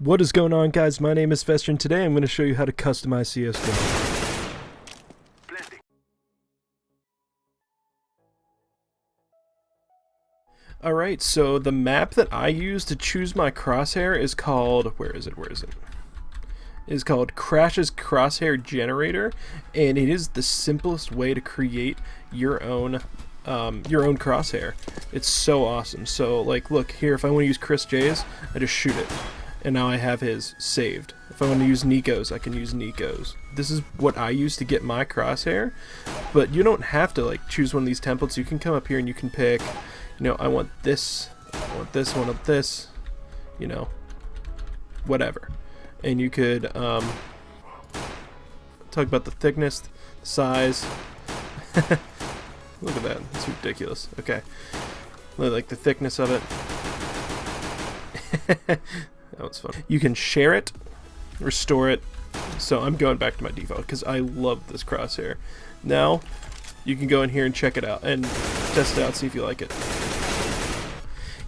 What is going on, guys? My name is Fester, and today I'm going to show you how to customize CSGO. Alright, so the map that I use to choose my crosshair is called, where is it? Is called Crash's Crosshair Generator, and it is the simplest way to create your own crosshair. It's so awesome. So, like, look here, if I want to use Chris J's, I just shoot it. And now I have his saved. If I want to use Nico's, I can use Nico's. This is what I use to get my crosshair, but you don't have to like choose one of these templates. You can come up here and you can pick, you know, I want this, I want this, you know, whatever. And you could talk about the thickness, the size. Look at that, it's ridiculous. Okay, like the thickness of it. That was fun. You can share it, restore it. So I'm going back to my default because I love this crosshair. Now you can go in here and check it out and test it out, see if you like it.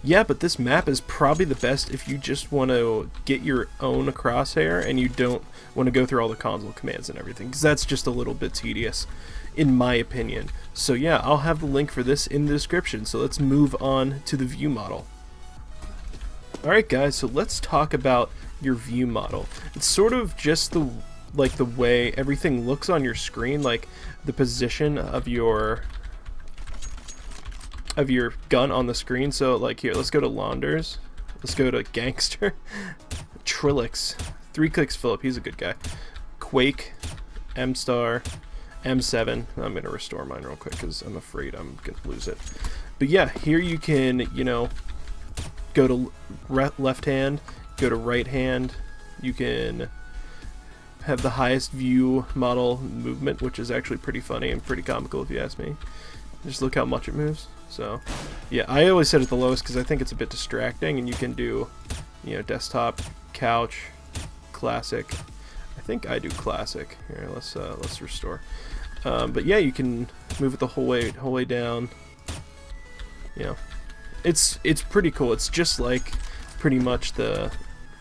Yeah, but this map is probably the best if you just want to get your own crosshair and you don't want to go through all the console commands and everything, because that's just a little bit tedious in my opinion. So yeah, I'll have the link for this in the description. So let's move on to the view model. Alright guys, so let's talk about your view model. It's sort of just the way everything looks on your screen, like the position of your gun on the screen. So like here, let's go to Launders, let's go to Gangster, Trilix, 3 Clicks Philip, he's a good guy, Quake, M-Star, M7. I'm gonna restore mine real quick because I'm afraid I'm gonna lose it. But yeah, here you can, you know, go to left hand, go to right hand. You can have the highest view model movement, which is actually pretty funny and pretty comical if you ask me. Just look how much it moves. So yeah, I always set it the lowest because I think it's a bit distracting, and you can do, you know, desktop, couch, classic. I think I do classic. Here, let's restore. But yeah, you can move it the whole way down. You know, it's pretty cool. It's just like pretty much the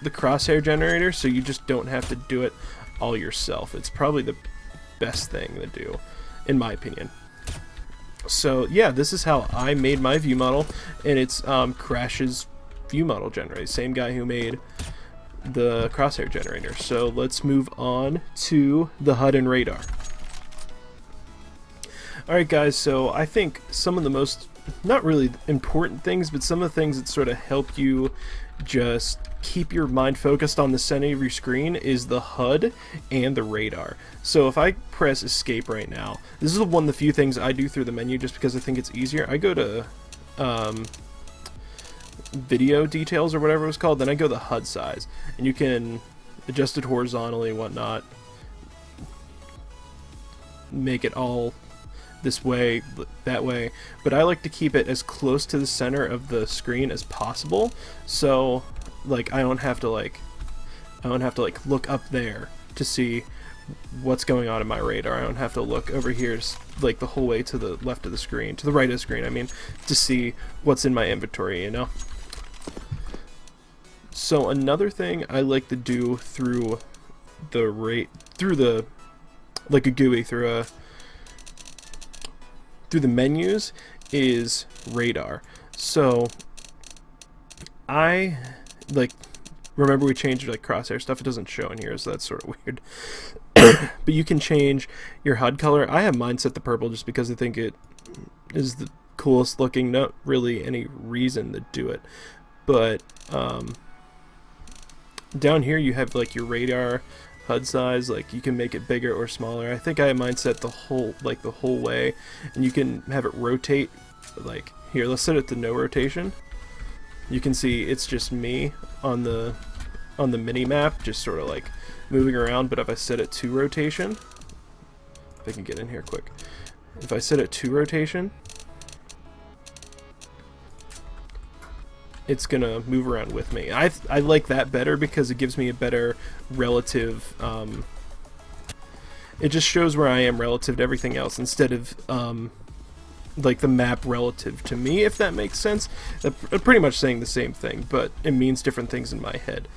crosshair generator, so you just don't have to do it all yourself. It's probably the best thing to do, in my opinion. So yeah, this is how I made my view model, and it's Crash's view model generator, same guy who made the crosshair generator. So let's move on to the HUD and radar. Alright guys, so I think some of the most, not really important things, but some of the things that sort of help you just keep your mind focused on the center of your screen is the HUD and the radar. So if I press escape right now, this is one of the few things I do through the menu just because I think it's easier. I go to video details or whatever it was called, then I go to the HUD size, and you can adjust it horizontally and whatnot, make it all this way, that way, but I like to keep it as close to the center of the screen as possible, so like I don't have to look up there to see what's going on in my radar. I don't have to look over here like the whole way to the left of the screen, to the right of the screen, I mean, to see what's in my inventory, you know. So another thing I like to do through like a GUI, through the menus, is radar. So I remember we changed like crosshair stuff. It doesn't show in here, so that's sort of weird. But you can change your HUD color. I have mine set to purple just because I think it is the coolest looking. Not really any reason to do it, but down here you have like your radar HUD size, like you can make it bigger or smaller. I think I have mine set the whole way, and you can have it rotate. Like here, let's set it to no rotation. You can see it's just me on the mini map, just sort of like moving around. But if I set it to rotation, if I can get in here quick, if I set it to rotation, it's gonna move around with me. I like that better because it gives me a better relative, it just shows where I am relative to everything else instead of like the map relative to me, if that makes sense. They're pretty much saying the same thing, but it means different things in my head.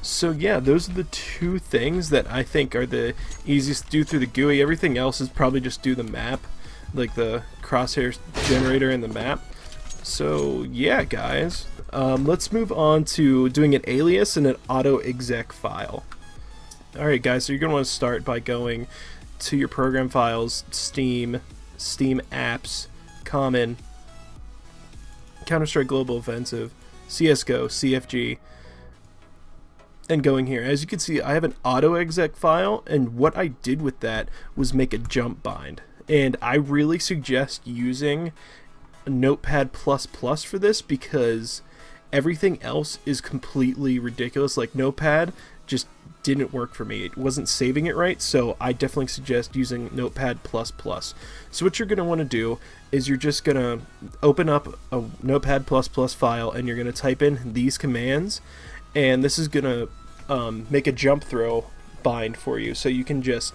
So yeah, those are the two things that I think are the easiest to do through the GUI. Everything else is probably just do the map, like the crosshair generator and the map. So yeah, guys, let's move on to doing an alias and an auto exec file. Alright guys, so you're going to want to start by going to your program files, Steam, Steam Apps, Common, Counter-Strike Global Offensive, CSGO, CFG, and going here. As you can see, I have an auto exec file, and what I did with that was make a jump bind. And I really suggest using Notepad++ for this, because everything else is completely ridiculous. Like Notepad just didn't work for me. It wasn't saving it right, so I definitely suggest using Notepad++. So what you're going to want to do is you're just going to open up a Notepad++ file, and you're going to type in these commands, and this is going to make a jump throw bind for you. So you can just,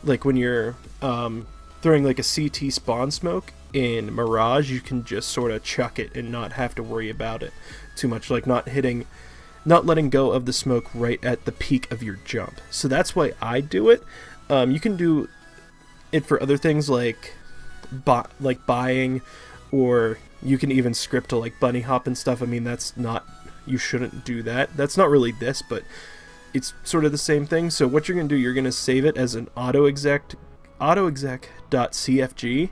like when you're throwing like a CT spawn smoke in Mirage, you can just sort of chuck it and not have to worry about it too much, like not letting go of the smoke right at the peak of your jump. So that's why I do it. You can do it for other things like buying, or you can even script to like bunny hop and stuff. I mean, that's not, you shouldn't do that. That's not really this, but it's sort of the same thing. So what you're going to do, you're going to save it as an autoexec.cfg.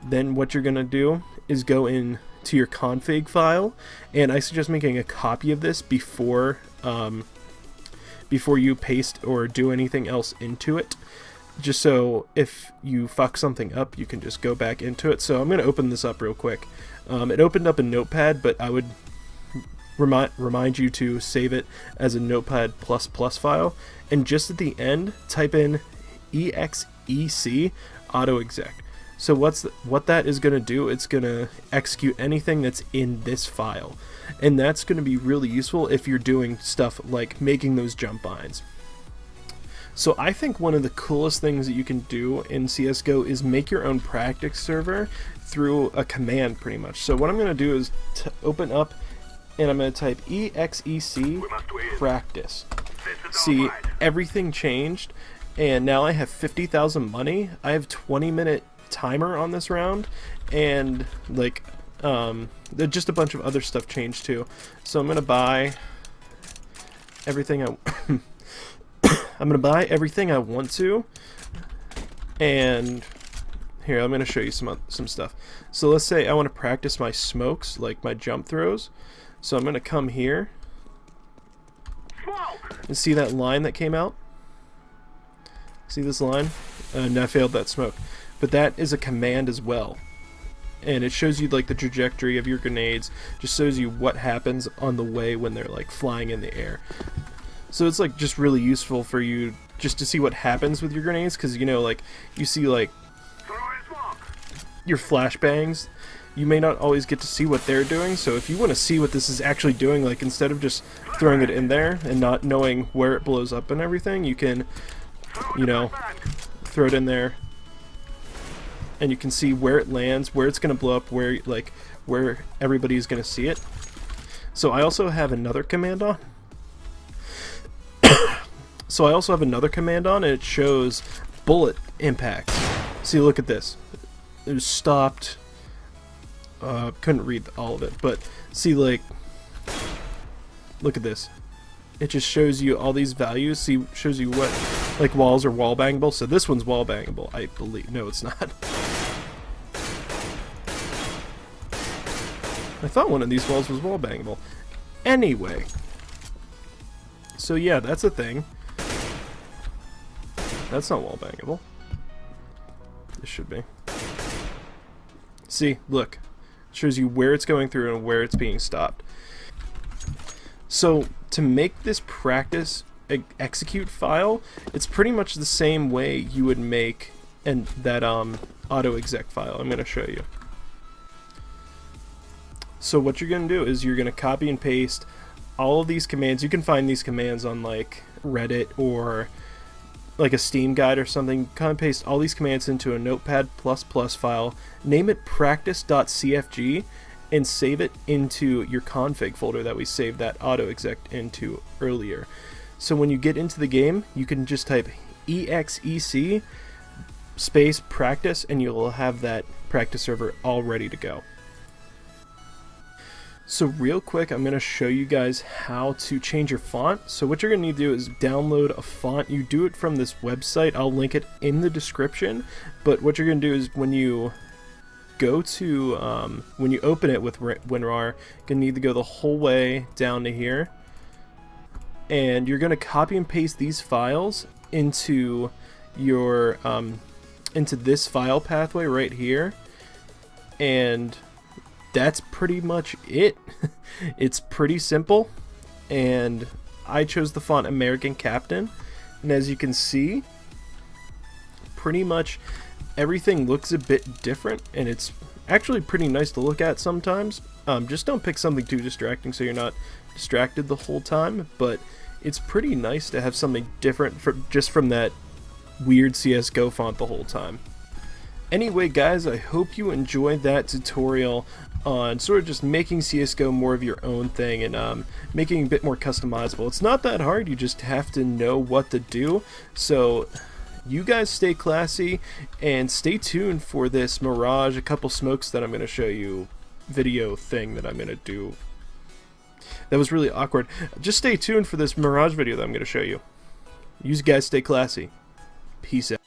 Then what you're going to do is go in to your config file, and I suggest making a copy of this before you paste or do anything else into it, just so if you fuck something up, you can just go back into it. So I'm going to open this up real quick. It opened up in Notepad, but I would remind you to save it as a Notepad++ file, and just at the end type in exec autoexec. So what that is going to do, it's going to execute anything that's in this file, and that's going to be really useful if you're doing stuff like making those jump binds. So I think one of the coolest things that you can do in CSGO is make your own practice server through a command, pretty much. So what I'm going to do is open up, and I'm going to type exec practice. See, everything changed, and now I have 50,000 money. I have 20-minute timer on this round, and like just a bunch of other stuff changed too. So I'm gonna buy everything I'm gonna buy everything I want to, and here I'm gonna show you some stuff. So let's say I want to practice my smokes, like my jump throws. So I'm gonna come here and see that line that came out. See this line? And I failed that smoke. But that is a command as well, and it shows you like the trajectory of your grenades, just shows you what happens on the way when they're like flying in the air. So it's like just really useful for you just to see what happens with your grenades, because you know, like you see like your flashbangs, you may not always get to see what they're doing. So if you want to see what this is actually doing, like instead of just throwing it in there and not knowing where it blows up and everything, you can, you know, throw it in there, and you can see where it lands, where it's going to blow up, where everybody's going to see it. So I also have another command on. And it shows bullet impacts. See, look at this. It was stopped. Couldn't read all of it, but see, like, look at this. It just shows you all these values. See, shows you what, like, walls are wall bangable. So this one's wall bangable, I believe. No, it's not. I thought one of these walls was wall bangable. Anyway. So yeah, that's a thing. That's not wall bangable. This should be. See, look. It shows you where it's going through and where it's being stopped. So to make this practice execute file, it's pretty much the same way you would make that auto exec file. I'm going to show you. So what you're going to do is you're going to copy and paste all of these commands. You can find these commands on like Reddit or like a Steam guide or something. Kind of paste all these commands into a Notepad++ file, name it practice.cfg, and save it into your config folder that we saved that autoexec into earlier. So when you get into the game, you can just type exec space practice and you'll have that practice server all ready to go. So real quick, I'm going to show you guys how to change your font. So what you're going to need to do is download a font. You do it from this website. I'll link it in the description. But what you're going to do is when you go to, when you open it with WinRAR, you're going to need to go the whole way down to here. And you're going to copy and paste these files into your, into this file pathway right here. And that's pretty much it. It's pretty simple, and I chose the font American Captain, and as you can see, pretty much everything looks a bit different, and it's actually pretty nice to look at sometimes. Just don't pick something too distracting so you're not distracted the whole time, but it's pretty nice to have something different just from that weird CSGO font the whole time. Anyway guys, I hope you enjoyed that tutorial on sort of just making CSGO more of your own thing and making it a bit more customizable. It's not that hard, you just have to know what to do. So you guys stay classy and stay tuned for this Mirage, a couple smokes that I'm going to show you video thing that I'm going to do. That was really awkward. Just stay tuned for this Mirage video that I'm going to show you. You guys stay classy. Peace out.